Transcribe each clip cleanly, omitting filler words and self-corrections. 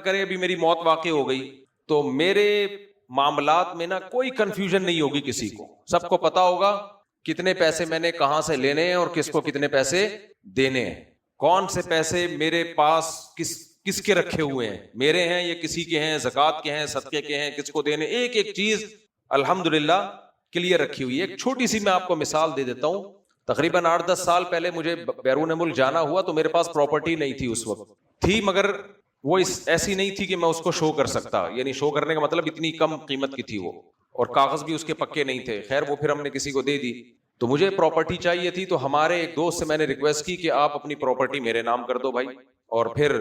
کرے ابھی میری موت واقع ہو گئی تو میرے معاملات میں نا کوئی کنفیوژن نہیں ہوگی کسی کو، سب کو پتا ہوگا کتنے پیسے میں نے کہاں سے لینے ہیں اور کس کو کتنے پیسے دینے ہیں، کون سے پیسے میرے پاس کس کے رکھے ہوئے ہیں، میرے ہیں یا کسی کے ہیں، زکوٰۃ کے ہیں، صدقے کے ہیں، کس کو دینے، ایک ایک چیز الحمدللہ کلیئر رکھی ہوئی ہے۔ ایک چھوٹی سی میں آپ کو مثال دے دیتا ہوں، تقریباً 8-10 سال پہلے مجھے بیرون ملک جانا ہوا تو میرے پاس پراپرٹی نہیں تھی، اس وقت تھی مگر وہ ایسی نہیں تھی کہ میں اس کو شو کر سکتا، یعنی شو کرنے کا مطلب اتنی کم قیمت کی تھی وہ، اور کاغذ بھی اس کے پکے نہیں تھے، خیر وہ پھر ہم نے کسی کو دے دی۔ تو مجھے پراپرٹی چاہیے تھی تو ہمارے ایک دوست سے میں نے ریکویسٹ کی کہ آپ اپنی پراپرٹی میرے نام کر دو بھائی، اور پھر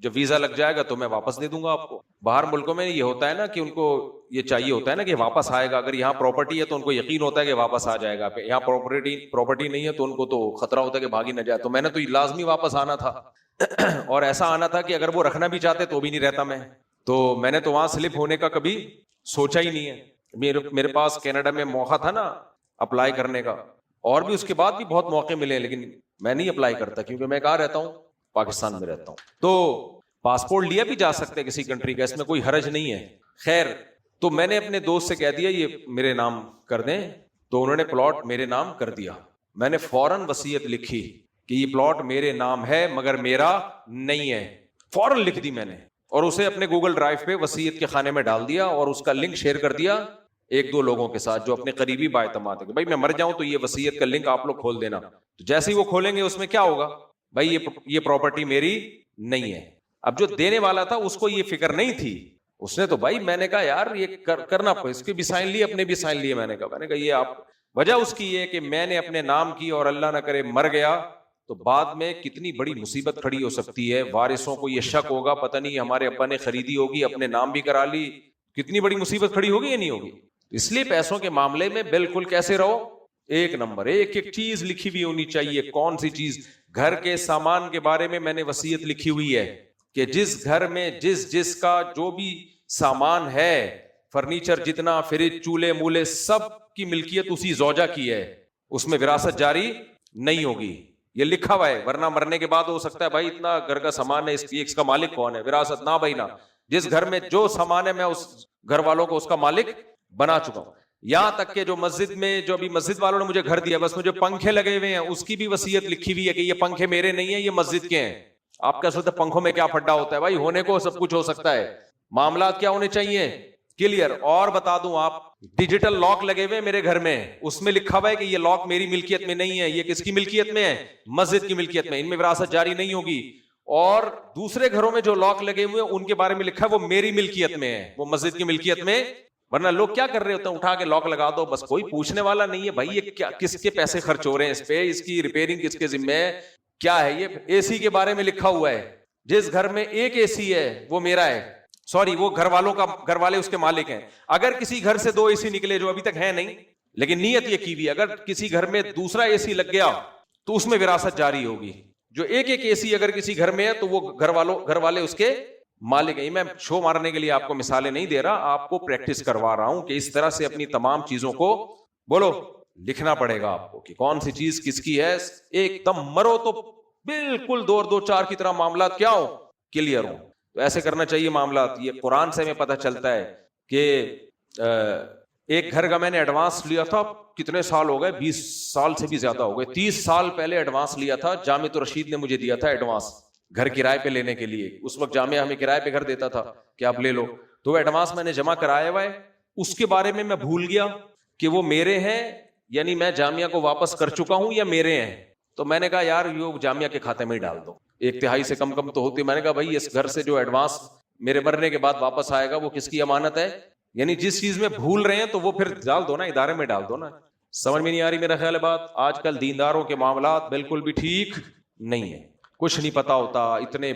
جب ویزا لگ جائے گا تو میں واپس دے دوں گا آپ کو۔ باہر ملکوں میں یہ ہوتا ہے نا کہ ان کو یہ چاہیے ہوتا ہے نا کہ واپس آئے گا، اگر یہاں پراپرٹی ہے تو ان کو یقین ہوتا ہے کہ واپس آ جائے گا، یہاں پراپرٹی نہیں ہے تو ان کو تو خطرہ ہوتا ہے کہ بھاگی نہ جائے۔ تو میں نے تو لازمی واپس آنا تھا اور ایسا آنا تھا کہ اگر وہ رکھنا بھی چاہتے تو بھی نہیں رہتا میں نے تو وہاں سلپ ہونے کا کبھی سوچا ہی نہیں ہے۔ میرے پاس کینیڈا میں موقع تھا نا اپلائی کرنے کا، اور بھی اس کے بعد بھی بہت موقع ملے، لیکن میں نہیں اپلائی کرتا کیونکہ میں کہاں رہتا ہوں، پاکستان میں رہتا ہوں۔ تو پاسپورٹ لیا بھی جا سکتے کسی کنٹری کا، اس میں کوئی حرج نہیں ہے۔ خیر تو میں نے اپنے دوست سے کہہ دیا یہ میرے نام کر دیں، تو انہوں نے پلاٹ میرے نام کر دیا۔ میں نے فوراً وصیت لکھی کہ یہ پلاٹ میرے نام ہے مگر میرا نہیں ہے، فوراً لکھ دی میں نے، اور اسے اپنے گوگل ڈرائیو پہ وصیت کے خانے میں ڈال دیا اور اس کا لنک شیئر کر دیا 1-2 لوگوں کے ساتھ جو اپنے قریبی باعتماد ہے کہ بھائی میں مر جاؤں تو یہ وصیت کا لنک آپ لوگ کھول دینا۔ تو جیسے ہی وہ کھولیں گے اس میں کیا ہوگا، بھائی یہ پراپرٹی میری نہیں ہے۔ اب جو دینے والا تھا اس کو یہ فکر نہیں تھی، اس نے تو بھائی میں نے کہا یار یہ کرنا، اس کے بھی سائن لیے اپنے بھی سائن لیے، میں نے کہا یہ آپ، وجہ اس کی یہ کہ میں نے اپنے نام کی اور اللہ نہ کرے مر گیا تو بعد میں کتنی بڑی مصیبت کھڑی ہو سکتی ہے، وارثوں کو یہ شک ہوگا پتہ نہیں ہمارے ابا نے خریدی ہوگی اپنے نام بھی کرا لی، کتنی بڑی مصیبت کھڑی ہوگی یا نہیں ہوگی۔ اس لیے پیسوں کے معاملے میں بالکل کیسے رہو، ایک نمبر، ایک ایک چیز لکھی ہوئی ہونی چاہیے، کون سی چیز۔ گھر کے سامان کے بارے میں نے وصیت لکھی ہوئی ہے کہ جس گھر میں جس کا جو بھی سامان ہے، فرنیچر جتنا، فریج، چولہے مولے، سب کی ملکیت اسی زوجہ کی ہے، اس میں وراثت جاری نہیں ہوگی، یہ لکھا ہوا ہے، ورنہ مرنے کے بعد ہو سکتا ہے بھائی اتنا گھر کا سامان ہے، اس کا مالک کون ہے، وراثت نہ بھائی نہ، جس گھر میں جو سامان ہے میں اس گھر والوں کو اس کا مالک بنا چکا ہوں۔ یہاں تک کہ جو مسجد میں، جو ابھی مسجد والوں نے مجھے گھر دیا، بس مجھے پنکھے لگے ہوئے ہیں، اس کی بھی وصیت لکھی ہوئی ہے کہ یہ پنکھے میرے نہیں ہیں، یہ مسجد کے ہیں۔ آپ کہہ سکتے پنکھوں میں کیا پھڈا ہوتا ہے، بھائی ہونے کو سب کچھ ہو سکتا ہے، معاملات کیا ہونے چاہیے، کلیئر۔ اور بتا دوں آپ، ڈیجیٹل لاک لگے ہوئے میرے گھر میں، اس میں لکھا ہوا ہے کہ یہ لاک میری ملکیت میں نہیں ہے، یہ کس کی ملکیت میں ہے، مسجد کی ملکیت میں، ان میں وراثت جاری نہیں ہوگی۔ اور دوسرے گھروں میں جو لاک لگے ہوئے ہیں ان کے بارے میں لکھا ہے وہ میری ملکیت میں ہے، وہ مسجد کی ملکیت میں، ورنہ لوگ کیا کر رہے ہوتے ہیں، اٹھا کے لاک لگا دو، بس کوئی پوچھنے والا نہیں ہے بھائی یہ کیا، کس کے پیسے خرچ ہو رہے ہیں اس پہ، اس کی ریپیئرنگ کس کے ذمہ ہے، کیا ہے۔ یہ اے سی کے بارے میں لکھا ہوا ہے، جس گھر میں ایک اے سی ہے وہ میرا ہے، سوری وہ گھر والے اس کے مالک ہیں۔ اگر کسی گھر سے 2 اے سی نکلے جو ابھی تک ہے نہیں لیکن نیت یہ کی ہوئی، اگر کسی گھر میں دوسرا اے سی لگ گیا تو اس میں وراثت جاری ہوگی۔ جو ایک اے سی اگر کسی گھر میں ہے تو وہ گھر والے اس کے مالک ہیں۔ میں شو مارنے کے لیے آپ کو مثالیں نہیں دے رہا، آپ کو پریکٹس کروا رہا ہوں کہ اس طرح سے اپنی تمام چیزوں کو بولو لکھنا پڑے گا آپ کو کہ کون سی چیز کس کی ہے۔ ایک دم مرو تو بالکل 2-4 کی طرح معاملات کیا ہو، کلیئر ہو۔ تو ایسے کرنا چاہیے معاملات۔ یہ قرآن سے ہمیں پتہ چلتا ہے کہ ایک گھر کا میں نے ایڈوانس لیا تھا، کتنے سال ہو گئے، 20 سال سے بھی زیادہ ہو گئے، 30 سال پہلے ایڈوانس لیا تھا، جامعۃ الرشید نے مجھے دیا تھا ایڈوانس گھر کرائے پہ لینے کے لیے۔ اس وقت جامعہ ہمیں کرائے پہ گھر دیتا تھا کہ آپ لے لو، تو وہ ایڈوانس میں نے جمع کرایا ہوا ہے۔ اس کے بارے میں بھول گیا کہ وہ میرے ہیں، یعنی میں جامعہ کو واپس کر چکا ہوں یا میرے ہیں۔ تو میں نے کہا یار یہ جامعہ کے کھاتے میں ہی ڈال دو، 1/3 سے کم تو ہوتی۔ میں نے کہا بھائی اس گھر سے جو ایڈوانس میرے مرنے کے بعد واپس آئے گا وہ کس کی امانت ہے، یعنی جس چیز میں بھول رہے ہیں تو وہ پھر ڈال دو نا، ادارے میں ڈال دو نا۔ سمجھ میں نہیں آ رہی میرا خیال ہے بات۔ آج کل دینداروں کے معاملات بالکل بھی ٹھیک نہیں ہے، کچھ نہیں پتا ہوتا، اتنے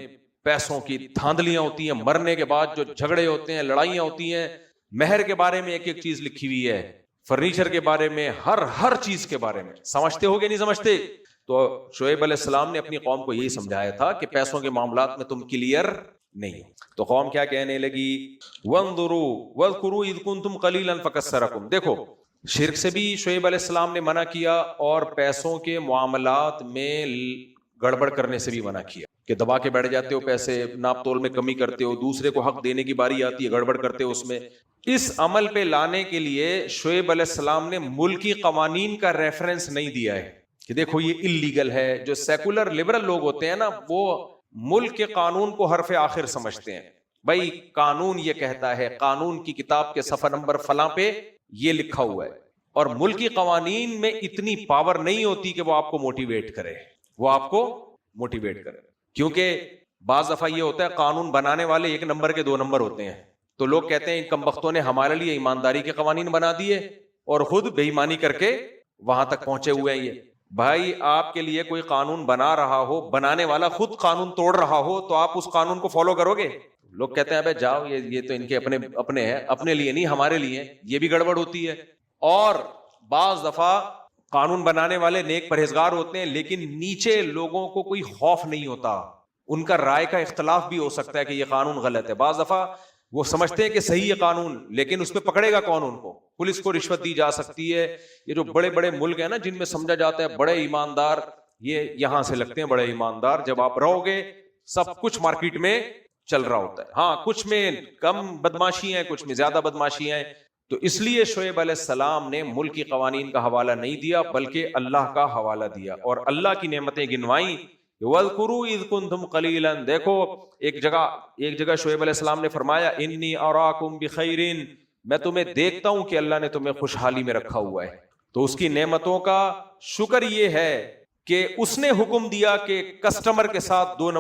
پیسوں کی دھاندلیاں ہوتی ہیں، مرنے کے بعد جو جھگڑے ہوتے ہیں، لڑائیاں ہوتی ہیں۔ مہر کے بارے میں ایک چیز لکھی ہوئی ہے، فرنیچر کے بارے میں، ہر چیز کے بارے میں۔ سمجھتے ہو گے نہیں سمجھتے؟ تو شعیب علیہ السلام نے اپنی قوم کو یہی سمجھایا تھا کہ پیسوں کے معاملات میں تم کلیئر نہیں ہو۔ تو قوم کیا کہنے لگی، وَانظُرُوا وَاذْكُرُوا إِذْ كُنْتُمْ قَلِيلًا فَكَثَّرَكُمْ۔ دیکھو شرک سے بھی شعیب علیہ السلام نے منع کیا اور پیسوں کے معاملات میں گڑبڑ کرنے سے بھی منع کیا۔ کہ دبا کے بیٹھ جاتے ہو پیسے, ناپ تول میں کمی کرتے ہو, دوسرے کو حق دینے کی باری آتی ہے گڑبڑ کرتے ہو اس میں. اس عمل پہ لانے کے لیے شعیب علیہ السلام نے ملکی قوانین کا ریفرنس نہیں دیا ہے کہ دیکھو یہ اللیگل ہے. جو سیکولر لبرل لوگ ہوتے ہیں نا, وہ ملک کے قانون کو حرف آخر سمجھتے ہیں. بھائی قانون یہ کہتا ہے, قانون کی کتاب کے صفحہ نمبر فلاں پہ یہ لکھا ہوا ہے. اور ملکی قوانین میں اتنی پاور نہیں ہوتی کہ وہ آپ کو موٹیویٹ کرے, وہ آپ کو موٹیویٹ کرے. کیونکہ بعض دفعہ یہ ہوتا ہے قانون بنانے والے 1 نمبر کے 2 نمبر ہوتے ہیں, تو لوگ کہتے ہیں ان کمبختوں نے ہمارے لیے ایمانداری کے قوانین بنا دیے اور خود بے ایمانی کر کے وہاں تک پہنچے ہوئے ہیں. یہ بھائی آپ کے لیے کوئی قانون بنا رہا ہو, بنانے والا خود قانون توڑ رہا ہو, تو آپ اس قانون کو فالو کرو گے؟ لوگ کہتے ہیں بھائی جاؤ, یہ تو ان کے اپنے ہیں, اپنے لیے نہیں ہمارے لیے. یہ بھی گڑبڑ ہوتی ہے. اور بعض دفعہ قانون بنانے والے نیک پرہیزگار ہوتے ہیں, لیکن نیچے لوگوں کو کوئی خوف نہیں ہوتا. ان کا رائے کا اختلاف بھی ہو سکتا ہے کہ یہ قانون غلط ہے. بعض دفعہ وہ سمجھتے ہیں کہ صحیح ہے قانون, لیکن اس پہ پکڑے گا کون ان کو؟ پولیس کو رشوت دی جا سکتی ہے. یہ جو بڑے بڑے ملک ہیں نا جن میں سمجھا جاتا ہے بڑے ایماندار, یہ یہاں سے لگتے ہیں بڑے ایماندار. جب آپ رہو گے سب کچھ مارکیٹ میں چل رہا ہوتا ہے. ہاں کچھ میں کم بدماشی ہیں, کچھ میں زیادہ بدماشی ہیں. تو اس لیے شعیب علیہ السلام نے ملکی قوانین کا حوالہ نہیں دیا بلکہ اللہ کا حوالہ دیا اور اللہ کی نعمتیں گنوائیں. وَاذْكُرُوا إِذْ كُنْتُمْ قَلِيلًا, دیکھو ایک جگہ شعیب علیہ السلام نے فرمایا انی اراکم بخیر, میں تمہیں دیکھتا ہوں کہ اللہ نے تمہیں خوشحالی میں رکھا ہوا ہے. تو اس کی نعمتوں کا شکر یہ ہے کہ اس نے حکم دیا کہ کسٹمر کے ساتھ 2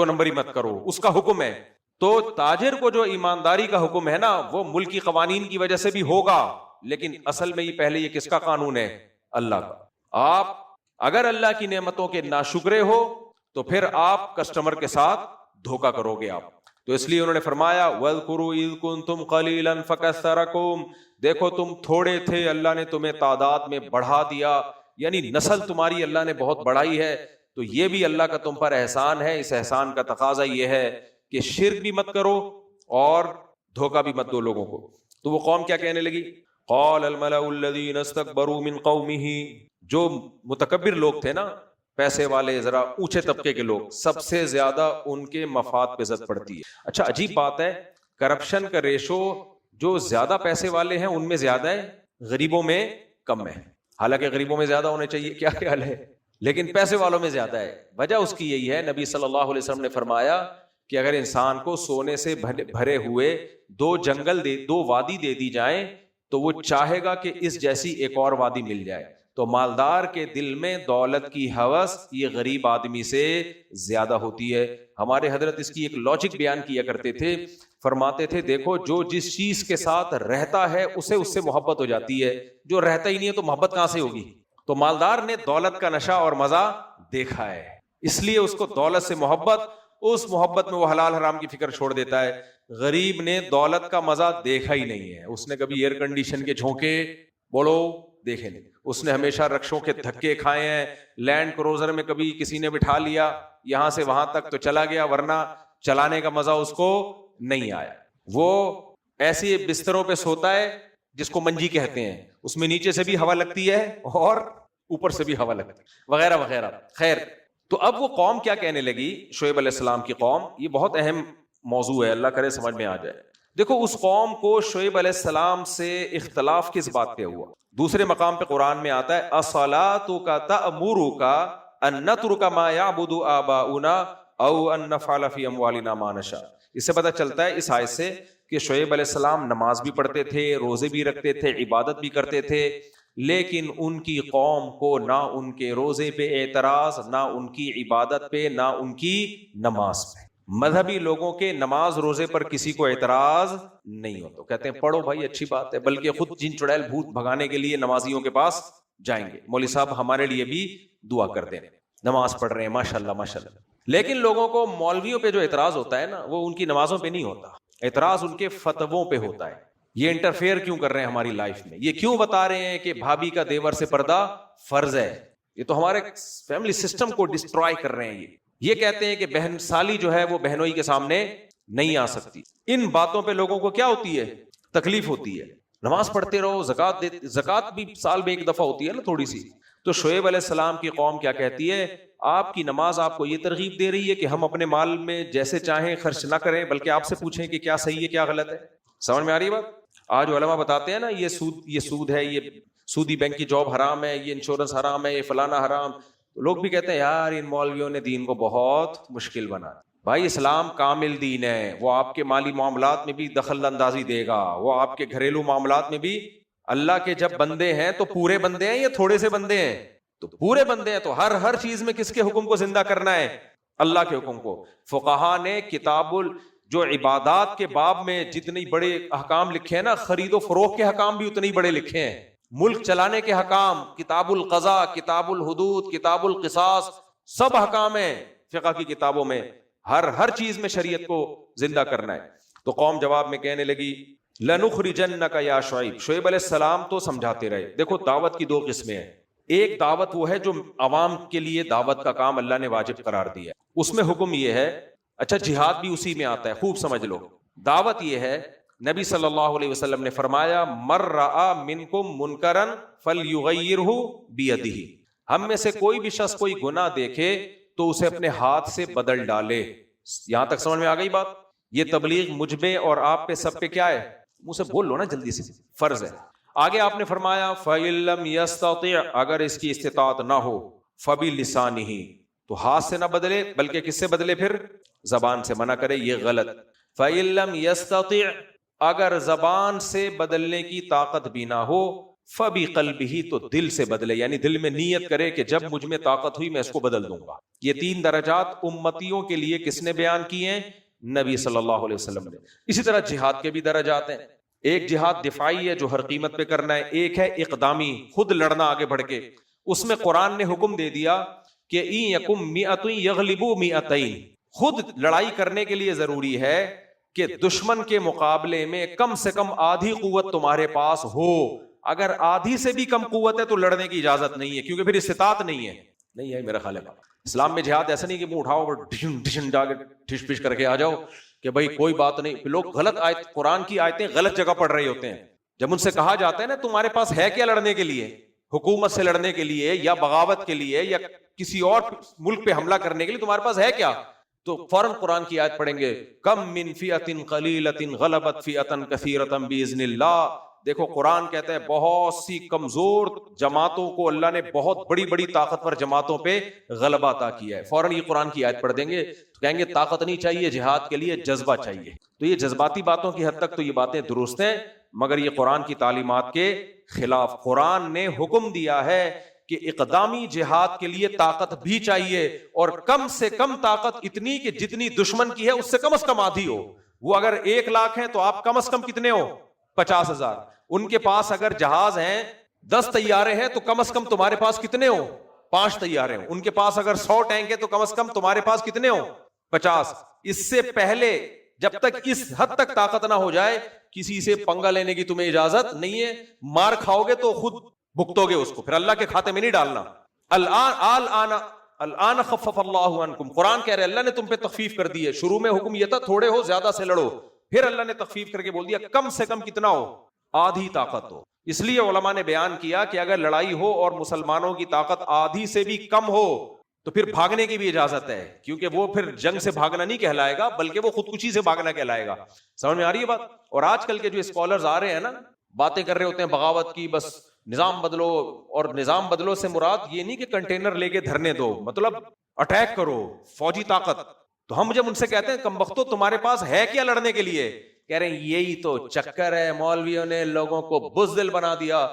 نمبری مت کرو, اس کا حکم ہے. تو تاجر کو جو ایمانداری کا حکم ہے نا, وہ ملکی قوانین کی وجہ سے بھی ہوگا, لیکن اصل میں یہ پہلے یہ کس کا قانون ہے؟ اللہ کا. آپ اگر اللہ کی نعمتوں کے ناشکرے ہو تو پھر آپ کسٹمر کے ساتھ دھوکا کرو گے آپ. تو اس لیے انہوں نے فرمایا وَاذْكُرُوا إِذْ كُنْتُمْ قَلِيلًا فَكَثَّرَكُمْ, دیکھو تم تھوڑے تھے, اللہ نے تمہیں تعداد میں بڑھا دیا, یعنی نسل تمہاری اللہ نے بہت بڑھائی ہے. تو یہ بھی اللہ کا تم پر احسان ہے. اس احسان کا تقاضا یہ ہے کہ شرک بھی مت کرو اور دھوکا بھی مت دو لوگوں کو. تو وہ قوم کیا کہنے لگی؟ قال الملأ الذين استكبروا من قومه, جو متکبر لوگ تھے نا, پیسے والے, ذرا اونچے طبقے کے لوگ, سب سے زیادہ ان کے مفاد پہ زد پڑتی ہے. اچھا عجیب بات ہے, کرپشن کا ریشو جو زیادہ پیسے والے ہیں ان میں زیادہ ہے, غریبوں میں کم ہے. حالانکہ غریبوں میں زیادہ ہونے چاہیے, کیا خیال ہے, لیکن پیسے والوں میں زیادہ ہے. وجہ اس کی یہی ہے, نبی صلی اللہ علیہ وسلم نے فرمایا کہ اگر انسان کو سونے سے بھرے ہوئے 2 وادی دے دی جائیں تو وہ چاہے گا کہ اس جیسی ایک اور وادی مل جائے. تو مالدار کے دل میں دولت کی ہوس یہ غریب آدمی سے زیادہ ہوتی ہے. ہمارے حضرت اس کی ایک لاجک بیان کیا کرتے تھے, فرماتے تھے دیکھو جو جس چیز کے ساتھ رہتا ہے اسے اس سے محبت ہو جاتی ہے, جو رہتا ہی نہیں ہے تو محبت کہاں سے ہوگی؟ تو مالدار نے دولت کا نشہ اور مزہ دیکھا ہے, اس لیے اس کو دولت سے محبت, اس محبت میں وہ حلال حرام کی فکر چھوڑ دیتا ہے. غریب نے دولت کا مزہ دیکھا ہی نہیں ہے, اس نے کبھی ایئر کنڈیشن کے جھونکے بولو دیکھے نہیں, اس نے ہمیشہ رکشوں کے دھکے کھائے ہیں, لینڈ کروزر میں کبھی کسی نے بٹھا لیا یہاں سے وہاں تک تو چلا گیا, ورنہ چلانے کا مزہ اس کو نہیں آیا. وہ ایسے بستروں پہ سوتا ہے جس کو منجی کہتے ہیں, اس میں نیچے سے بھی ہوا لگتی ہے اور اوپر سے بھی ہوا لگتی ہے وغیرہ وغیرہ. خیر, تو اب وہ قوم کیا کہنے لگی, شعیب علیہ السلام کی قوم, یہ بہت اہم موضوع ہے, اللہ کرے سمجھ میں آ جائے. دیکھو اس قوم کو شعیب علیہ السلام سے اختلاف کس بات پہ ہوا؟ دوسرے مقام پہ قرآن میں آتا ہے اصلاتک تأمرک ان نترک ما یعبد آباؤنا او ان نفعل فی اموالنا ما نشاء. اس سے پتہ چلتا ہے اس آیت سے کہ شعیب علیہ السلام نماز بھی پڑھتے تھے, روزے بھی رکھتے تھے, عبادت بھی کرتے تھے, لیکن ان کی قوم کو نہ ان کے روزے پہ اعتراض, نہ ان کی عبادت پہ, نہ ان کی نماز پہ. مذہبی لوگوں کے نماز روزے پر کسی کو اعتراض نہیں ہوتا, تو کہتے ہیں پڑھو بھائی اچھی بات ہے, بلکہ خود جن چڑیل بھوت بھگانے کے لیے نمازیوں کے پاس جائیں گے, مولوی صاحب ہمارے لیے بھی دعا کر دیں, نماز پڑھ رہے ہیں ماشاءاللہ ماشاءاللہ. لیکن لوگوں کو مولویوں پہ جو اعتراض ہوتا ہے نا, وہ ان کی نمازوں پہ نہیں ہوتا, اعتراض ان کے فتووں پہ ہوتا ہے. یہ انٹرفیئر کیوں کر رہے ہیں ہماری لائف میں, یہ کیوں بتا رہے ہیں کہ بھابھی کا دیور سے پردہ فرض ہے, یہ تو ہمارے فیملی سسٹم کو ڈسٹرائے کر رہے ہیں. یہ کہتے ہیں کہ بہن سالی جو ہے وہ بہنوئی کے سامنے نہیں آ سکتی. ان باتوں پہ لوگوں کو کیا ہوتی ہے, تکلیف ہوتی ہے. نماز پڑھتے رہو, زکات بھی سال میں ایک دفعہ ہوتی ہے نا تھوڑی سی. تو شعیب علیہ السلام کی قوم کیا کہتی ہے, آپ کی نماز آپ کو یہ ترغیب دے رہی ہے کہ ہم اپنے مال میں جیسے چاہیں خرچ نہ کریں، بلکہ آپ سے پوچھیں کہ کیا صحیح ہے کیا غلط ہے. سمجھ میں آ رہی ہے بات؟ آج علماء بتاتے ہیں نا یہ سود ہے، یہ سودی بینک کی جاب حرام ہے، یہ انشورنس حرام ہے، یہ فلانا حرام. لوگ بھی کہتے ہیں یار ان مولویوں نے دین کو بہت مشکل بنا. بھائی اسلام کامل دین ہے، وہ آپ کے مالی معاملات میں بھی دخل اندازی دے گا، وہ آپ کے گھریلو معاملات میں بھی. اللہ کے جب بندے ہیں تو پورے بندے ہیں یا تھوڑے سے بندے ہیں؟ تو پورے بندے ہیں. تو ہر چیز میں کس کے حکم کو زندہ کرنا ہے؟ اللہ کے حکم کو. فقہا نے جو عبادات کے باب میں جتنے بڑے احکام لکھے ہیں نا، خرید و فروخت کے حکام بھی اتنے بڑے لکھے ہیں، ملک چلانے کے حکام، کتاب القضاء، کتاب الحدود، کتاب القصاص، سب حکام ہیں فقہ کی کتابوں میں. ہر چیز میں شریعت کو زندہ کرنا ہے. تو قوم جواب میں کہنے لگی لَنُخْرِجَنَّكَ يَا شعیب. شعیب علیہ السلام تو سمجھاتے رہے. دیکھو دعوت کی دو قسمیں ہیں. ایک دعوت وہ ہے جو عوام کے لیے دعوت کا کام اللہ نے واجب قرار دیا، اس میں حکم یہ ہے. اچھا جہاد بھی اسی میں آتا ہے، خوب سمجھ لو. دعوت یہ ہے، نبی صلی اللہ علیہ وسلم نے فرمایا مَن رَأَى مِنْكُمْ مُنْكَرًا فَلْيُغَيِّرْهُ بِيَدِهِ. ہم میں سے کوئی بھی شخص کوئی گناہ دیکھے تو اسے اپنے ہاتھ سے بدل ڈالے. یہاں تک سمجھ میں آ گئی بات؟ یہ تبلیغ مجھ میں اور آپ پہ سب پہ کیا ہے؟ منہ سے بول لو نا جلدی سے، فرض ہے. آگے آپ نے فرمایا فَإِن لَّمْ يَسْتَطِعْ، اگر اس کی استطاعت نہ ہو، فَبِلِسَانِهِ، تو ہاتھ سے نہ بدلے بلکہ کس سے بدلے؟ پھر زبان سے. منع کرے یہ غلط. فَإِن لَّمْ يَسْتَطِعْ، اگر زبان سے بدلنے کی طاقت بھی نہ ہو، فَبِقَلْبِهِ، تو دل سے بدلے، یعنی دل میں نیت کرے کہ جب مجھ میں طاقت ہوئی میں اس کو بدل دوں گا. یہ 3 درجات امتیوں کے لیے کس نے بیان کیے ہیں؟ نبی صلی اللہ علیہ وسلم نے. اسی طرح جہاد کے بھی درجات ہیں. ایک جہاد دفاعی ہے جو ہر قیمت پہ کرنا ہے، ایک ہے اقدامی، خود لڑنا آگے بڑھ کے. اس میں قرآن نے حکم دے دیا کہ ان یکم مئۃ یغلبوا مئتین، خود لڑائی کرنے کے لیے ضروری ہے کہ دشمن کے مقابلے میں کم سے کم آدھی قوت تمہارے پاس ہو. اگر آدھی سے بھی کم قوت ہے تو لڑنے کی اجازت نہیں ہے، کیونکہ پھر استطاعت نہیں ہے میرا خیال ہے. اسلام میں جہاد ایسا نہیں کہ منہ اٹھاؤ اور ڈھشن جا کے ٹھش پش کر کے آ جاؤ کہ بھائی کوئی بات نہیں. لوگ غلط آیت، قرآن کی آیتیں غلط جگہ پڑھ رہے ہوتے ہیں. جب ان سے کہا جاتا ہے نا تمہارے پاس ہے کیا لڑنے کے لیے، حکومت سے لڑنے کے لیے یا بغاوت کے لیے یا کسی اور ملک پہ حملہ کرنے کے لیے تمہارے پاس ہے کیا، تو فوراً قرآن کی آیت پڑھیں گے کم من فئۃ قلیلۃ غلبت فئۃ کثیرۃ باذن اللہ. دیکھو قرآن کہتا ہے بہت سی کمزور جماعتوں کو اللہ نے بہت بڑی بڑی طاقتور جماعتوں پہ غلبہ عطا کیا ہے. فوراً یہ قرآن کی آیت پڑھ دیں گے تو کہیں گے طاقت نہیں چاہیے، جہاد کے لیے جذبہ چاہیے. تو یہ جذباتی باتوں کی حد تک تو یہ باتیں درست ہیں، مگر یہ قرآن کی تعلیمات کے خلاف. قرآن نے حکم دیا ہے کہ اقدامی جہاد کے لیے طاقت بھی چاہیے، اور کم سے کم طاقت اتنی کہ جتنی دشمن کی ہے اس سے کم از کم آدھی ہو. وہ اگر 1 لاکھ ہیں تو آپ کم از کم کتنے ہو؟ 50,000. ان کے پاس اگر جہاز ہیں 10 طیارے ہیں تو کم از کم تمہارے پاس کتنے ہو؟ 5 طیارے ہوں. ان کے پاس اگر 100 ٹینک ہے تو کم از کم تمہارے پاس کتنے ہو؟ 50. اس سے پہلے جب تک اس حد تک طاقت نہ ہو جائے کسی سے پنگا لینے کی تمہیں اجازت نہیں ہے. مار کھاؤ گے تو خود بھگتو گے اس کو، پھر اللہ کے کھاتے میں نہیں ڈالنا. الان خفف اللہ عنکم، قرآن کہہ رہے اللہ نے تم پہ تخفیف کر دی ہے. شروع میں حکم یہ تھا تھوڑے ہو زیادہ سے لڑو، پھر اللہ نے تخفیف کر کے بول دیا کم سے کم کتنا ہو؟ آدھی طاقت ہو. اس لیے علماء نے بیان کیا کہ اگر لڑائی ہو اور مسلمانوں کی طاقت آدھی سے بھی کم ہو تو پھر بھاگنے کی بھی اجازت ہے، کیونکہ وہ پھر جنگ سے بھاگنا نہیں کہلائے گا بلکہ وہ خودکشی سے بھاگنا کہلائے گا. سمجھ میں آ رہی ہے بات؟ اور آج کل کے جو اسکالرز آ رہے ہیں نا، باتیں کر رہے ہوتے ہیں بغاوت کی، بس نظام بدلو، اور نظام بدلو سے مراد یہ نہیں کہ کنٹینر لے کے دھرنے دو، مطلب اٹیک کرو، فوجی طاقت. تو ہم جب ان سے کہتے ہیں کمبختو تمہارے پاس ہے کیا لڑنے کے لیے، کہہ رہے ہیں یہی تو چکر ہے، مولویوں نے لوگوں کو بزدل بنا دیا.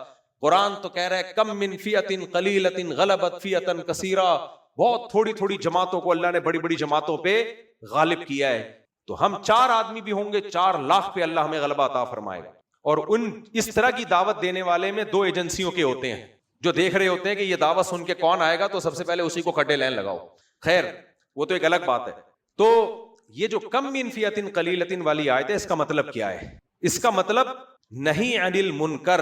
قرآن تو کہہ رہا ہے کم من فئۃ قلیلۃ غلبت فئۃ کثیرہ، بہت تھوڑی تھوڑی جماعتوں کو اللہ نے بڑی بڑی جماعتوں پہ غالب کیا ہے. تو ہم 4 آدمی بھی ہوں گے 4 لاکھ پہ اللہ ہمیں غلبہ عطا فرمائے گا. اور اس طرح کی دعوت دینے والے میں 2 ایجنسیوں کے ہوتے ہیں جو دیکھ رہے ہوتے ہیں کہ یہ دعوت سن کے کون آئے گا تو سب سے پہلے اسی کو کھڈے لین لگاؤ. خیر وہ تو ایک الگ بات ہے. تو یہ جو کم من فئۃ قلیلۃ والی آیت ہے اس کا مطلب کیا ہے؟ اس کا مطلب نہی عن المنکر،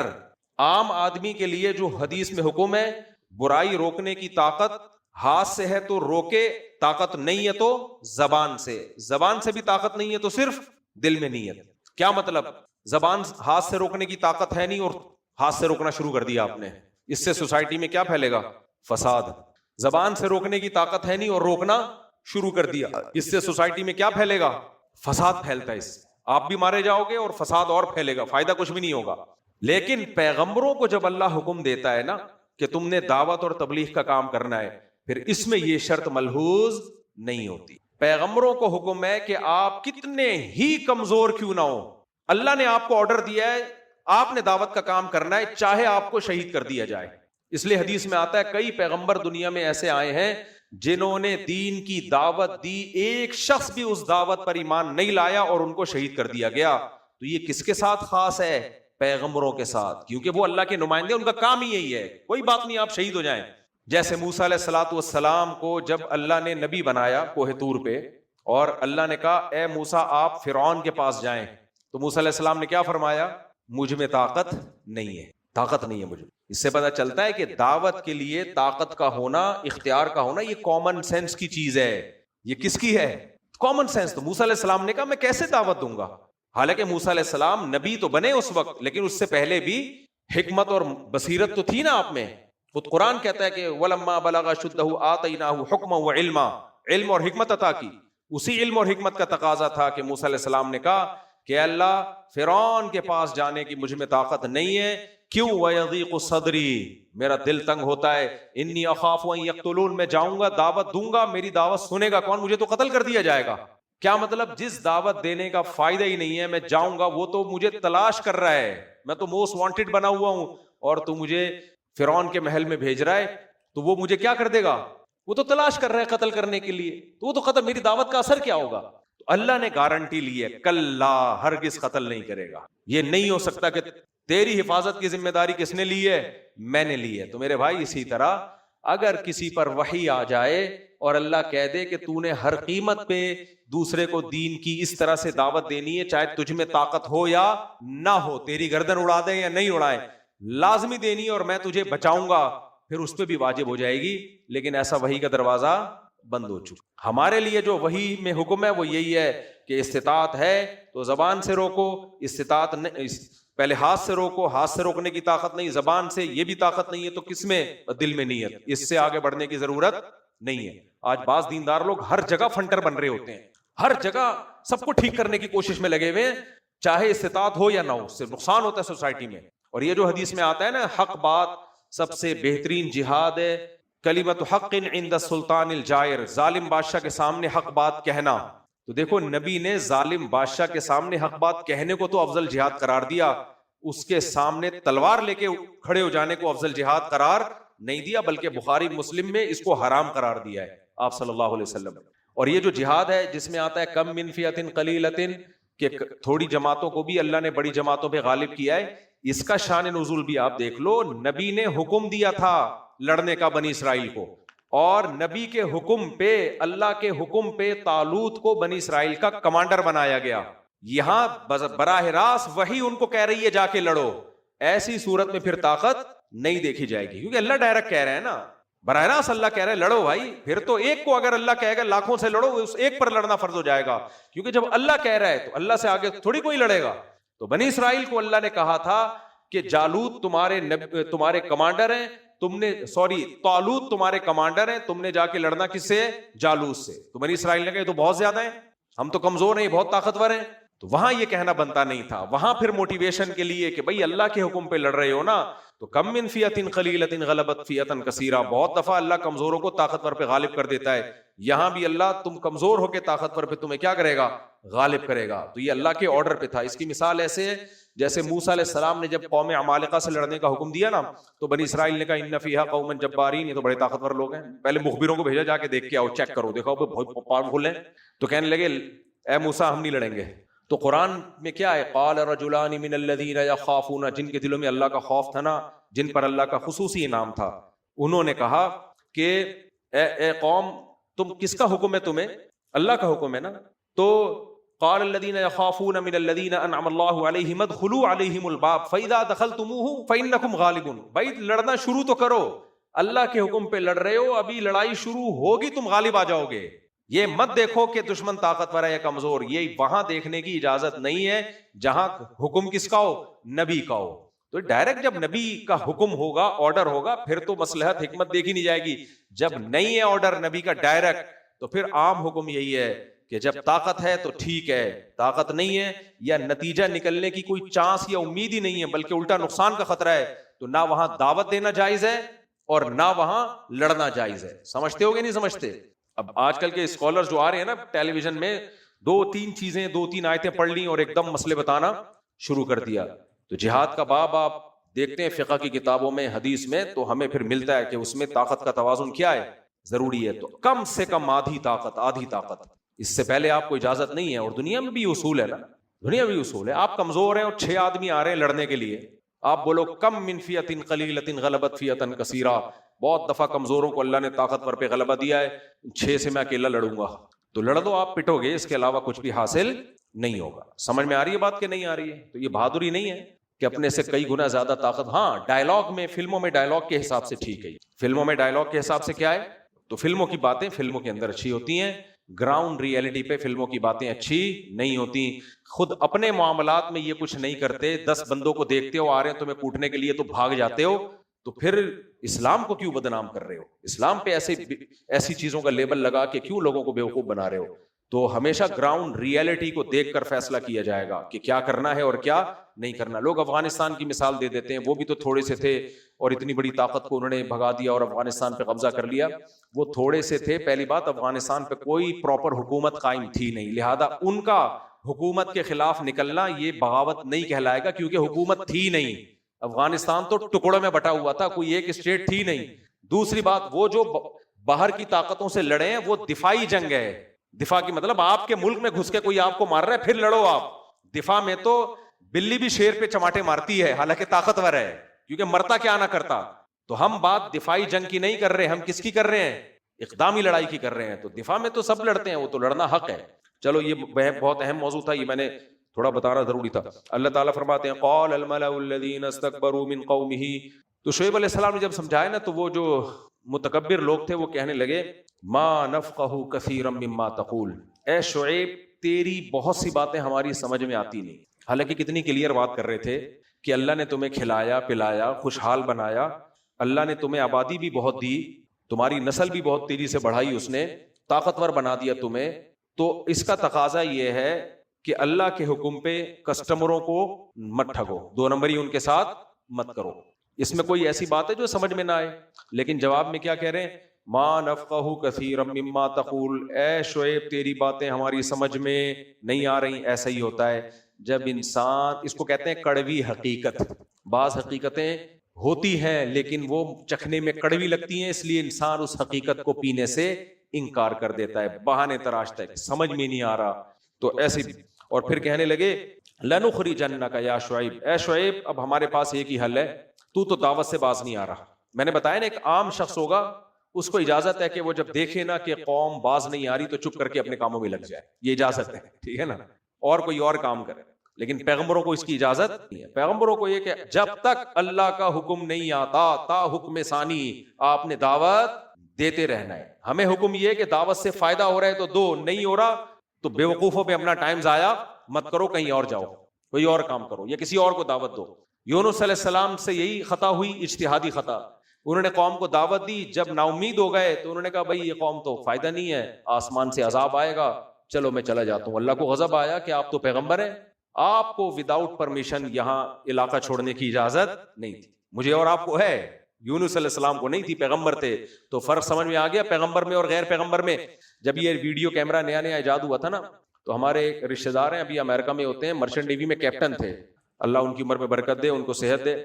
عام آدمی کے لیے جو حدیث میں حکم ہے برائی روکنے کی طاقت ہاتھ سے ہے تو روکے، طاقت نہیں ہے تو زبان سے، زبان سے بھی طاقت نہیں ہے تو صرف دل میں نیت. کیا مطلب؟ زبان ہاتھ سے روکنے کی طاقت ہے نہیں اور ہاتھ سے روکنا شروع کر دیا آپ نے، اس سے سوسائٹی میں کیا پھیلے گا؟ فساد. زبان سے روکنے کی طاقت ہے نہیں اور روکنا شروع کر دیا, اس سے سوسائٹی میں کیا پھیلے گا؟ فساد پھیلتا ہے, اس سے آپ بھی مارے جاؤ گے اور فساد اور پھیلے گا, فائدہ کچھ بھی نہیں ہوگا. لیکن پیغمبروں کو جب اللہ حکم دیتا ہے نا کہ تم نے دعوت اور تبلیغ کا کام کرنا ہے, پھر اس میں یہ شرط ملحوظ نہیں ہوتی. پیغمبروں کو حکم ہے کہ آپ کتنے ہی کمزور کیوں نہ ہو, اللہ نے آپ کو آرڈر دیا ہے, آپ نے دعوت کا کام کرنا ہے, چاہے آپ کو شہید کر دیا جائے. اس لیے حدیث میں آتا ہے کئی پیغمبر دنیا میں ایسے آئے ہیں جنہوں نے دین کی دعوت دی, ایک شخص بھی اس دعوت پر ایمان نہیں لایا اور ان کو شہید کر دیا گیا. تو یہ کس کے ساتھ خاص ہے؟ پیغمبروں کے ساتھ, کیونکہ وہ اللہ کے نمائندے, ان کا کام ہی یہی ہے, کوئی بات نہیں آپ شہید ہو جائیں. جیسے موسیٰ علیہ الصلوۃ والسلام کو جب اللہ نے نبی بنایا کوہ طور پہ, اور اللہ نے کہا اے موسیٰ آپ فرعون کے پاس جائیں, تو موسیٰ علیہ السلام نے کیا فرمایا؟ مجھ میں طاقت نہیں ہے, طاقت نہیں ہے مجھے. اس سے پتہ چلتا ہے کہ دعوت کے لیے طاقت کا ہونا, اختیار کا ہونا, یہ کامن سینس کی چیز ہے. یہ کس کی ہے؟ Common sense. تو موسیٰ علیہ السلام نے کہا میں کیسے دعوت دوں گا؟ حالانکہ موسیٰ علیہ السلام نبی تو بنے اس وقت, لیکن اس سے پہلے بھی حکمت اور بصیرت تو تھی نا آپ میں. خود قرآن کہتا ہے کہ وَلَمَّا بَلَغَ أَشُدَّهُ آتَيْنَاهُ حُكْمًا وَعِلْمًا, علم اور حکمت عطا کی. اسی علم اور حکمت کا تقاضا تھا کہ موسیٰ علیہ السلام نے کہا کہ اللہ فرعون کے پاس جانے کی مجھ میں طاقت نہیں ہے. کیوں؟ وَيَضِيقُ صَدْرِي, میرا دل تنگ ہوتا ہے. إِنِّي أَخَافُ أَن يَقْتُلُونِ, میں جاؤں گا دعوت دوں گا, میری دعوت سنے گا کون؟ مجھے تو قتل کر دیا جائے گا. کیا مطلب؟ جس دعوت دینے کا فائدہ ہی نہیں ہے, میں جاؤں گا, وہ تو مجھے تلاش کر رہا ہے, میں تو موسٹ وانٹڈ بنا ہوا ہوں, اور تو مجھے فرعون کے محل میں بھیج رہا ہے, تو وہ مجھے کیا کر دے گا؟ وہ تو تلاش کر رہا ہے قتل کرنے کے لیے, تو وہ تو قتل, میری دعوت کا اثر کیا ہوگا؟ تو اللہ نے گارنٹی لی ہے, کلا ہرگز قتل نہیں کرے گا. یہ نہیں ہو سکتا کہ تیری حفاظت کی ذمہ داری کس نے لی ہے؟ میں نے لی ہے. تو میرے بھائی اسی طرح اگر کسی پر وحی آ جائے اور اللہ کہہ دے کہ تو نے ہر قیمت پہ دوسرے کو دین کی اس طرح سے دعوت دینی ہے, چاہے تجھ میں طاقت ہو یا نہ ہو, تیری گردن اڑا دیں یا نہیں اڑائیں, لازمی دینی ہے, اور میں تجھے بچاؤں گا, پھر اس پہ بھی واجب ہو جائے گی. لیکن ایسا وحی کا دروازہ بند ہو چکا. ہمارے لیے جو وحی میں حکم ہے وہ یہی ہے کہ استطاعت ہے تو زبان سے روکو, استطاعت پہلے ہاتھ سے روکو, ہاتھ سے روکنے کی طاقت نہیں, زبان سے یہ بھی طاقت نہیں ہے, تو کس میں؟ دل میں نیت. اس سے آگے بڑھنے کی ضرورت نہیں ہے. آج بعض دیندار لوگ ہر جگہ فنٹر بن رہے ہوتے ہیں, ہر جگہ سب کو ٹھیک کرنے کی کوشش میں لگے ہوئے ہیں, چاہے استطاعت ہو یا نہ ہو, اس سے نقصان ہوتا ہے سوسائٹی میں. اور یہ جو حدیث میں آتا ہے نا, حق بات سب سے بہترین جہاد ہے, کلمت حق عند السلطان الجائر, ظالم بادشاہ کے سامنے حق بات کہنا. تو دیکھو نبی نے ظالم بادشاہ کے سامنے حق بات کہنے کو تو افضل جہاد قرار دیا, اس کے سامنے تلوار لے کے کھڑے ہو جانے کو افضل جہاد قرار نہیں دیا, بلکہ بخاری مسلم میں اس کو حرام قرار دیا ہے آپ صلی اللہ علیہ وسلم. اور یہ جو جہاد ہے جس میں آتا ہے کم من فئۃ قلیلۃ, کہ تھوڑی جماعتوں کو بھی اللہ نے بڑی جماعتوں پہ غالب کیا ہے, اس کا شان نزول بھی آپ دیکھ لو. نبی نے حکم دیا تھا لڑنے کا بنی اسرائیل کو, اور نبی کے حکم پہ, اللہ کے حکم پہ طالوت کو بنی اسرائیل کا کمانڈر بنایا گیا. یہاں براہ راست وہی ان کو کہہ رہی ہے جا کے لڑو. ایسی صورت میں پھر طاقت نہیں دیکھی جائے گی, کیونکہ اللہ ڈائریکٹ کہہ رہے ہیں نا, براہ راست اللہ کہہ رہے ہیں لڑو بھائی. پھر تو ایک کو اگر اللہ کہے گا لاکھوں سے لڑو, اس ایک پر لڑنا فرض ہو جائے گا, کیونکہ جب اللہ کہہ رہا ہے تو اللہ سے آگے تھوڑی کوئی لڑے گا. تو بنی اسرائیل کو اللہ نے کہا تھا کہ جالوت تمہارے کمانڈر ہیں, طالوت تمہارے کمانڈر ہیں, تم نے جا کے لڑنا کس سے؟ جالوت سے. تو بنی اسرائیل نے کہا یہ تو بہت زیادہ ہیں, ہم تو کمزور ہیں, بہت طاقتور ہیں. تو وہاں یہ کہنا بنتا نہیں تھا. وہاں پھر موٹیویشن کے لیے کہ بھئی اللہ کے حکم پہ لڑ رہے ہو نا, تو کم من فئۃ قلیلۃ غلبت فئۃ کثیرہ, بہت دفعہ اللہ کمزوروں کو طاقتور پہ غالب کر دیتا ہے. یہاں بھی اللہ تم کمزور ہو کے طاقتور پہ تمہیں کیا کرے گا؟ غالب کرے گا. تو یہ اللہ کے آرڈر پہ تھا. اس کی مثال ایسے ہے جیسے موسیٰ علیہ السلام نے جب قوم عمالقہ سے لڑنے کا حکم دیا نا, تو بنی اسرائیل نے کہا ان فیہا قوما جبارین, یہ تو بڑے طاقتور لوگ ہیں, پہلے مخبروں کو بھیجا جا کے دیکھ کے آؤ, چیک کرو, دیکھو بہت پاورفل ہیں. تو کہنے لگے اے موسیٰ ہم نہیں لڑیں گے. تو قرآن میں کیا ہے؟ قال رجلان من الذین یخافون, جن کے دلوں میں اللہ کا خوف تھا نا, جن پر اللہ کا خصوصی انعام تھا, انہوں نے کہا کہ اے قوم تم کس کا حکم ہے تمہیں؟ اللہ کا حکم ہے نا. تو قال الذین یخافون من الذین انعم اللہ علیہم ادخلوا علیہم الباب فاذا دخلتموہ فانکم غالبون. بھائی لڑنا شروع تو کرو, اللہ کے حکم پہ لڑ رہے ہو, ابھی لڑائی شروع ہوگی تم غالب آ جاؤ گے. یہ مت دیکھو کہ دشمن طاقتور ہے یا کمزور, یہ وہاں دیکھنے کی اجازت نہیں ہے جہاں حکم کس کا ہو؟ نبی کا ہو. تو تو ڈائریکٹ جب نبی کا حکم ہوگا, آرڈر ہوگا, پھر تو مصلحت حکمت دیکھی نہیں جائے گی. جب نہیں ہے آرڈر نبی کا ڈائریکٹ, تو پھر عام حکم یہی ہے کہ جب طاقت ہے تو ٹھیک ہے, طاقت نہیں ہے یا نتیجہ نکلنے کی کوئی چانس یا امید ہی نہیں ہے بلکہ الٹا نقصان کا خطرہ ہے, تو نہ وہاں دعوت دینا جائز ہے اور نہ وہاں لڑنا جائز ہے. سمجھتے ہو گے نہیں سمجھتے؟ اب آج کل کے اسکالر جو آ رہے ہیں نا ٹیلی ویژن میں, 2-3 چیزیں 2-3 آیتیں پڑھ لی اور ایک دم مسئلے بتانا شروع کر دیا. تو جہاد کا باب آپ دیکھتے ہیں فقہ کی کتابوں میں, حدیث میں, تو ہمیں پھر ملتا ہے کہ اس میں طاقت کا توازن کیا ہے, ضروری ہے. تو کم سے کم آدھی طاقت, اس سے پہلے آپ کو اجازت نہیں ہے. اور دنیا میں بھی اصول ہے نا, دنیا بھی اصول ہے. آپ کمزور ہیں اور 6 آدمی آ رہے ہیں لڑنے کے لیے, آپ بولو کم من فیۃ قلیلۃ غلبت فیۃ کثیرہ, بہت دفعہ کمزوروں کو اللہ نے طاقتور پہ غلبہ دیا ہے, 6 سے میں اکیلا لڑوں گا, تو لڑ دو, آپ پٹو گے, اس کے علاوہ کچھ بھی حاصل نہیں ہوگا. سمجھ میں آ رہی ہے بات کہ نہیں آ رہی ہے؟ تو یہ بہادری نہیں ہے کہ اپنے سے کئی گنا زیادہ طاقت. ہاں ڈائلاگ میں, فلموں میں ڈائلاگ کے حساب سے ٹھیک ہے, فلموں میں ڈائلاگ کے حساب سے کیا ہے, تو فلموں کی باتیں فلموں کے اندر اچھی ہوتی ہیں, گراؤنڈ ریئلٹی پہ فلموں کی باتیں اچھی نہیں ہوتی. خود اپنے معاملات میں یہ کچھ نہیں کرتے, 10 بندوں کو دیکھتے ہو آ رہے ہیں تمہیں کوٹنے کے لیے تو بھاگ جاتے ہو, تو پھر اسلام کو کیوں بدنام کر رہے ہو؟ اسلام پہ ایسی چیزوں کا لیبل لگا کے کیوں لوگوں کو بیوقوف بنا رہے ہو؟ تو ہمیشہ گراؤنڈ ریئلٹی کو دیکھ کر فیصلہ کیا جائے گا کہ کیا کرنا ہے اور کیا نہیں کرنا. لوگ افغانستان کی مثال دے دیتے ہیں, وہ بھی تو تھوڑے سے تھے اور اتنی بڑی طاقت کو انہوں نے بھگا دیا اور افغانستان پہ قبضہ کر لیا. وہ تھوڑے سے تھے, پہلی بات افغانستان پہ کوئی پراپر حکومت قائم تھی نہیں, لہذا ان کا حکومت کے خلاف نکلنا یہ بغاوت نہیں کہلائے گا کیونکہ حکومت تھی نہیں. افغانستان تو ٹکڑوں میں بٹا ہوا تھا, کوئی ایک اسٹیٹ تھی نہیں. دوسری بات, وہ جو باہر کی طاقتوں سے لڑے ہیں وہ دفاعی جنگ ہے. دفاع کی مطلب آپ کے ملک میں گھس کے کوئی آپ کو مار رہا ہے پھر لڑو آپ. دفاع میں تو بلی بھی شیر پہ چماٹے مارتی ہے حالانکہ طاقتور ہے, کیونکہ مرتا کیا نہ کرتا. تو ہم بات دفاعی جنگ کی نہیں کر رہے, ہم کس کی کر رہے ہیں؟ اقدامی لڑائی کی کر رہے ہیں. تو دفاع میں تو سب لڑتے ہیں, وہ تو لڑنا حق ہے. چلو یہ بہت اہم موضوع تھا, یہ میں نے تھوڑا بتانا ضروری تھا. اللہ تعالیٰ فرماتے ہیں قال الملأ الذین استکبروا من قومہ. تو شعیب علیہ السلام نے جب سمجھایا نا, تو وہ جو متکبر لوگ تھے وہ کہنے لگے ما نفقہ کثیرا مما تقول, اے شعیب تیری بہت سی باتیں ہماری سمجھ میں آتی نہیں. حالانکہ کتنی کلیئر بات کر رہے تھے کہ اللہ نے تمہیں کھلایا پلایا, خوشحال بنایا, اللہ نے تمہیں آبادی بھی بہت دی, تمہاری نسل بھی بہت تیزی سے بڑھائی, اس نے طاقتور بنا دیا تمہیں. تو اس کا تقاضا یہ ہے کہ اللہ کے حکم پہ کسٹمروں کو مت ٹھگو, 2 نمبری ان کے ساتھ مت کرو. اس میں کوئی ایسی بات ہے جو سمجھ میں نہ آئے؟ لیکن جواب میں کیا کہہ رہے ہیں, ما نفقہ کثیرا مما تقول, اے شعیب تیری باتیں ہماری سمجھ میں نہیں آ رہی. ایسا ہی ہوتا ہے جب انسان, اس کو کہتے ہیں کڑوی حقیقت. بعض حقیقتیں ہوتی ہیں لیکن وہ چکھنے میں کڑوی لگتی ہیں, اس لیے انسان اس حقیقت کو پینے سے انکار کر دیتا ہے, بہانے تراشتا ہے, سمجھ میں نہیں آ رہا. تو ایسے اور پھر کہنے لگے لنخرجنک یا شعیب, اے شعیب اب ہمارے پاس ایک ہی حل ہے, تو دعوت سے باز نہیں آ رہا. میں نے بتایا نا ایک عام شخص ہوگا, اس کو اجازت ہے کہ وہ جب دیکھے نا کہ قوم باز نہیں آ رہی تو چپ کر کے اپنے کاموں میں لگ جائے, یہ اجازت ہے, ٹھیک ہے نا, اور کوئی اور کام کرے. لیکن پیغمبروں کو اس کی اجازت نہیں ہے. پیغمبروں کو یہ کہ جب تک اللہ کا حکم نہیں آتا تا حکم ثانی آپ نے دعوت دیتے رہنا ہے. ہمیں حکم یہ کہ دعوت سے فائدہ ہو رہا ہے تو دو, نہیں ہو رہا تو بے وقوفوں پہ اپنا ٹائم ضائع مت کرو, کہیں اور جاؤ, کوئی اور کام کرو یا کسی اور کو دعوت دو. یونس علیہ السلام سے یہی خطا ہوئی, اجتہادی خطا. انہوں نے قوم کو دعوت دی, جب نا امید ہو گئے تو انہوں نے کہا بھائی یہ قوم تو فائدہ نہیں ہے, آسمان سے عذاب آئے گا, چلو میں چلا جاتا ہوں. اللہ کو غضب آیا کہ آپ تو پیغمبر ہیں, آپ کو وداؤٹ پرمیشن یہاں علاقہ چھوڑنے کی اجازت نہیں تھی. مجھے اور آپ کو ہے, یونس علیہ السلام کو نہیں تھی, پیغمبر تھے. تو فرق سمجھ میں آ گیا پیغمبر میں اور غیر پیغمبر میں. جب یہ ویڈیو کیمرہ نیا نیا ایجاد ہوا تھا نا, تو ہمارے ایک رشتہ دار ہیں ابھی امریکہ میں ہوتے ہیں, مرچنٹ نیوی میں کیپٹن تھے, اللہ ان کی عمر میں برکت دے, ان کو صحت دے.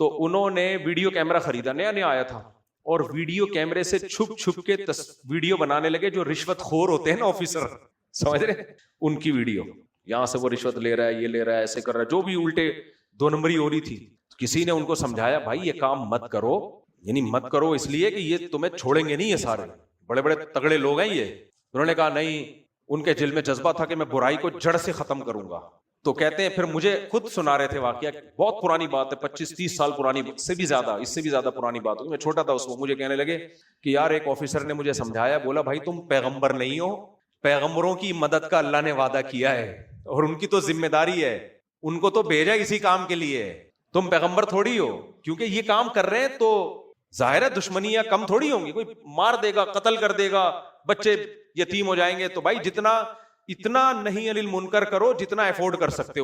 تو انہوں نے ویڈیو کیمرہ خریدا, نیا نیا آیا تھا, اور ویڈیو کیمرے سے چھپ چھپ کے ویڈیو بنانے لگے. جو رشوت خور ہوتے ہیں نا آفیسر, سمجھ رہے, ان کی ویڈیو, یہاں سے وہ رشوت لے رہا ہے, یہ لے رہا ہے, ایسے کر رہا ہے, جو بھی الٹے 2 نمبری ہو رہی تھی. کسی نے ان کو سمجھایا بھائی یہ کام مت کرو, یعنی مت کرو اس لیے کہ یہ تمہیں چھوڑیں گے نہیں, یہ سارے بڑے بڑے تگڑے لوگ ہیں یہ. انہوں نے کہا نہیں, ان کے دل میں جذبہ تھا کہ میں برائی کو جڑ سے ختم کروں گا. تو کہتے ہیں پھر مجھے خود سنا رہے تھے واقعہ, بہت پرانی بات ہے, 25-30 سال پرانی, سے بھی زیادہ, اس سے بھی زیادہ پرانی بات ہوگی, میں چھوٹا تھا اس وقت. مجھے کہنے لگے کہ یار ایک آفیسر نے مجھے سمجھایا, بولا بھائی تم پیغمبر نہیں ہو, پیغمبروں کی مدد کا اللہ نے وعدہ کیا ہے اور ان کی تو ذمہ داری ہے, ان کو تو بھیجا اسی کام کے لیے, تم پیغمبر تھوڑی ہو, کیونکہ یہ کام کر رہے ہیں تو ظاہر ہے دشمنیاں کم تھوڑی ہوں گی, کوئی مار دے گا, قتل کر دے گا, بچے یتیم ہو جائیں گے. تو بھائی جتنا اتنا نہیں علی المنکر کرو جتنا افورڈ کر سکتے ہو.